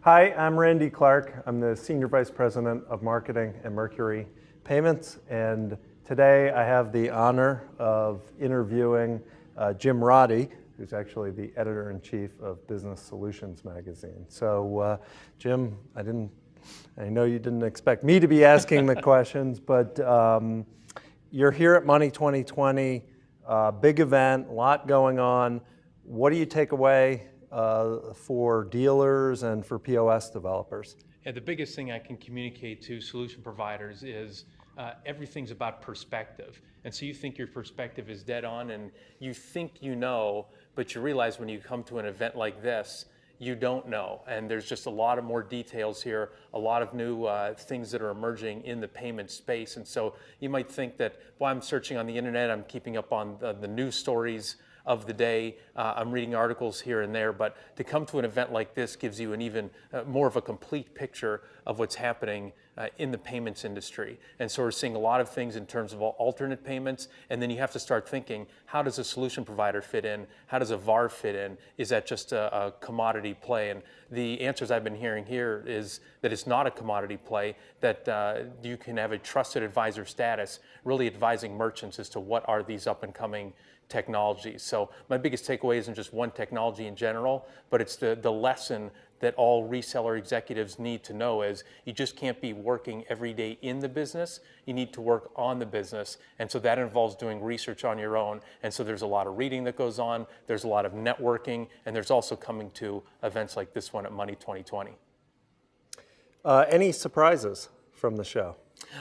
Hi, I'm Randy Clark. I'm the Senior Vice President of Marketing at Mercury Payments, and today I have the honor of interviewing Jim Roddy, who's actually the Editor-in-Chief of Business Solutions magazine. So, Jim, I know you didn't expect me to be asking the questions, but you're here at Money2020, big event, a lot going on. What do you take away for dealers and for POS developers? Yeah, the biggest thing I can communicate to solution providers is everything's about perspective. And so you think your perspective is dead on and you think you know, but you realize when you come to an event like this, you don't know. And there's just a lot of more details here, a lot of new things that are emerging in the payment space. And so you might think that, well, I'm searching on the internet, I'm keeping up on the news stories of the day. I'm reading articles here and there, but to come to an event like this gives you an even more of a complete picture of what's happening in the payments industry. And so we're seeing a lot of things in terms of alternate payments, and then you have to start thinking, how does a solution provider fit in? How does a VAR fit in? Is that just a commodity play? And the answers I've been hearing here is that it's not a commodity play, that you can have a trusted advisor status, really advising merchants as to what are these up and coming technologies. So my biggest takeaway isn't just one technology in general, but it's the lesson that all reseller executives need to know is you just can't be working every day in the business, you need to work on the business. And so that involves doing research on your own. And so there's a lot of reading that goes on, there's a lot of networking, and there's also coming to events like this one at Money2020. Any surprises from the show?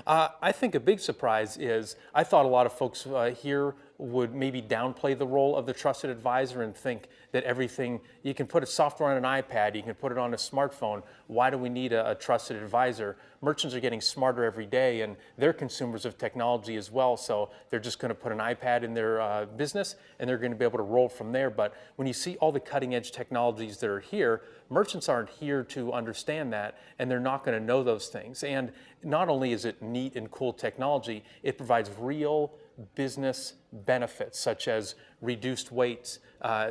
I think a big surprise is I thought a lot of folks here would maybe downplay the role of the trusted advisor and think that everything, you can put a software on an iPad, you can put it on a smartphone. Why do we need a trusted advisor? Merchants are getting smarter every day and they're consumers of technology as well. So they're just going to put an iPad in their business and they're going to be able to roll from there. But when you see all the cutting edge technologies that are here, merchants aren't here to understand that and they're not going to know those things. And not only is it neat and cool technology, it provides real business benefits such as reduced waits,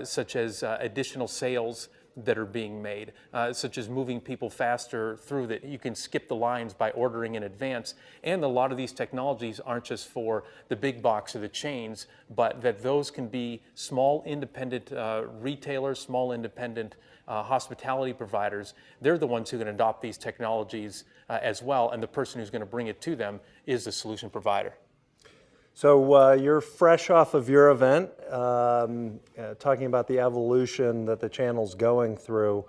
such as additional sales that are being made, such as moving people faster through that. You can skip the lines by ordering in advance. And a lot of these technologies aren't just for the big box or the chains, but that those can be small independent retailers, small independent hospitality providers. They're the ones who can adopt these technologies as well. And the person who's going to bring it to them is the solution provider. So you're fresh off of your event, talking about the evolution that the channel's going through.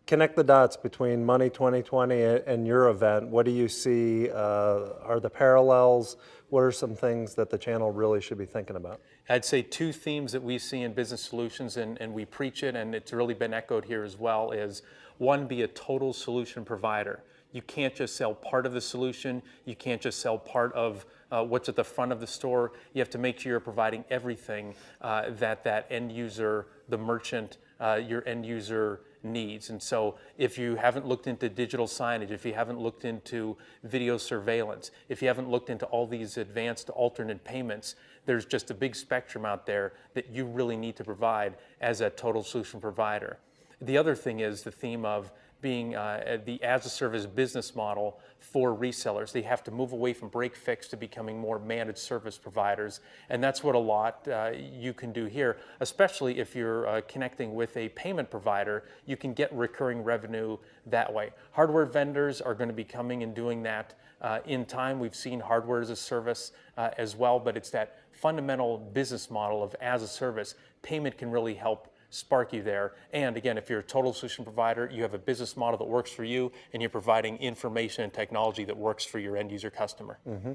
Connect the dots between Money2020 and your event. What do you see are the parallels? What are some things that the channel really should be thinking about? I'd say two themes that we see in business solutions, and we preach it, and it's really been echoed here as well, is one, be a total solution provider. You can't just sell part of the solution. You can't just sell part of what's at the front of the store. You have to make sure you're providing everything that end user, the merchant, your end user needs. And so if you haven't looked into digital signage, if you haven't looked into video surveillance, if you haven't looked into all these advanced alternate payments, there's just a big spectrum out there that you really need to provide as a total solution provider. The other thing is the theme of being the as-a-service business model for resellers. They have to move away from break-fix to becoming more managed service providers. And that's what a lot you can do here, especially if you're connecting with a payment provider. You can get recurring revenue that way. Hardware vendors are going to be coming and doing that in time. We've seen hardware as a service as well, but it's that fundamental business model of as a service. Payment can really help spark you there. And again, if you're a total solution provider, you have a business model that works for you and you're providing information and technology that works for your end user customer. Mm-hmm.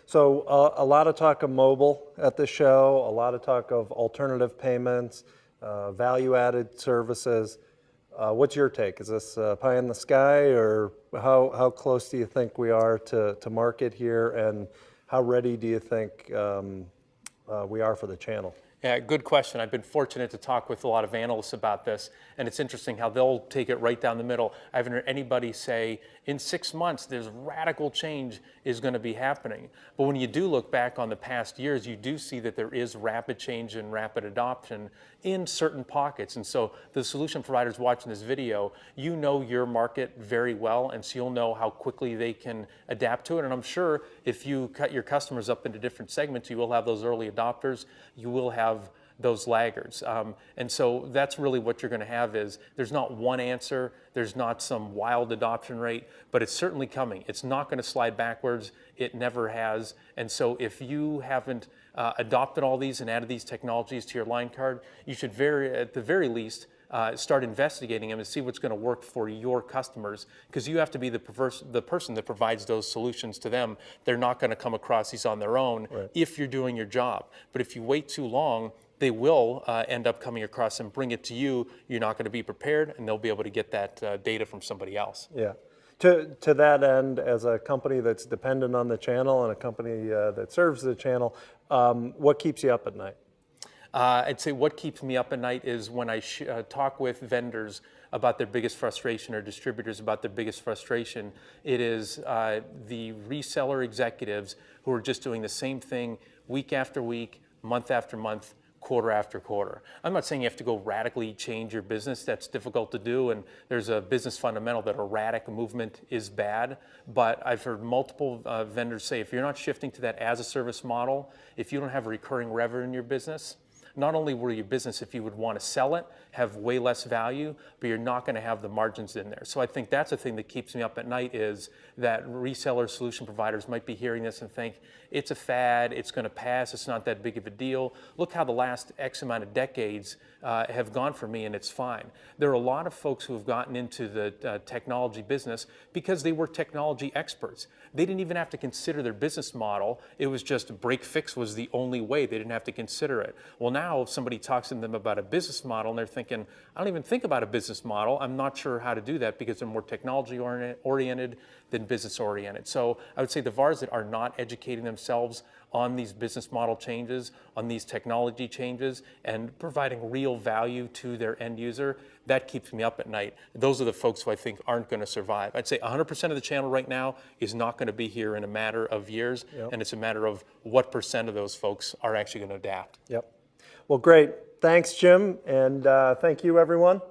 So a lot of talk of mobile at the show, a lot of talk of alternative payments, value-added services. What's your take? Is this pie in the sky, or how close do you think we are to market here, and how ready do you think we are for the channel? Yeah, good question. I've been fortunate to talk with a lot of analysts about this, and it's interesting how they'll take it right down the middle. I haven't heard anybody say, in 6 months, there's radical change is going to be happening. But when you do look back on the past years, you do see that there is rapid change and rapid adoption in certain pockets. And so the solution providers watching this video, you know your market very well, and so you'll know how quickly they can adapt to it. And I'm sure if you cut your customers up into different segments, you will have those early adopters, you will have those laggards. And so that's really what you're going to have is there's not one answer, there's not some wild adoption rate, but it's certainly coming. It's not going to slide backwards. It never has. And so if you haven't adopted all these and added these technologies to your line card, you should at the very least start investigating them and see what's going to work for your customers, because you have to be the person that provides those solutions to them. They're not going to come across these on their own if you're doing your job. But if you wait too long, they will end up coming across and bring it to you. You're not going to be prepared, and they'll be able to get that data from somebody else. Yeah. To that end, as a company that's dependent on the channel and a company that serves the channel, what keeps you up at night? I'd say what keeps me up at night is when I talk with vendors about their biggest frustration or distributors about their biggest frustration. It is the reseller executives who are just doing the same thing week after week, month after month, quarter after quarter. I'm not saying you have to go radically change your business. That's difficult to do, and there's a business fundamental that erratic movement is bad, but I've heard multiple vendors say if you're not shifting to that as a service model, if you don't have recurring revenue in your business, not only will your business, if you would want to sell it, have way less value, but you're not going to have the margins in there. So I think that's the thing that keeps me up at night is that reseller solution providers might be hearing this and think, it's a fad, it's going to pass, it's not that big of a deal. Look how the last X amount of decades have gone for me, and it's fine. There are a lot of folks who have gotten into the technology business because they were technology experts. They didn't even have to consider their business model. It was just break fix was the only way. They didn't have to consider it. Well, now if somebody talks to them about a business model and they're thinking, I don't even think about a business model. I'm not sure how to do that because they're more technology oriented than business oriented. So I would say the VARs that are not educating themselves on these business model changes, on these technology changes, and providing real value to their end user, that keeps me up at night. Those are the folks who I think aren't going to survive. I'd say 100% of the channel right now is not going to be here in a matter of years, and it's a matter of what percent of those folks are actually going to adapt. Yep. Well, great. Thanks, Jim, and thank you, everyone.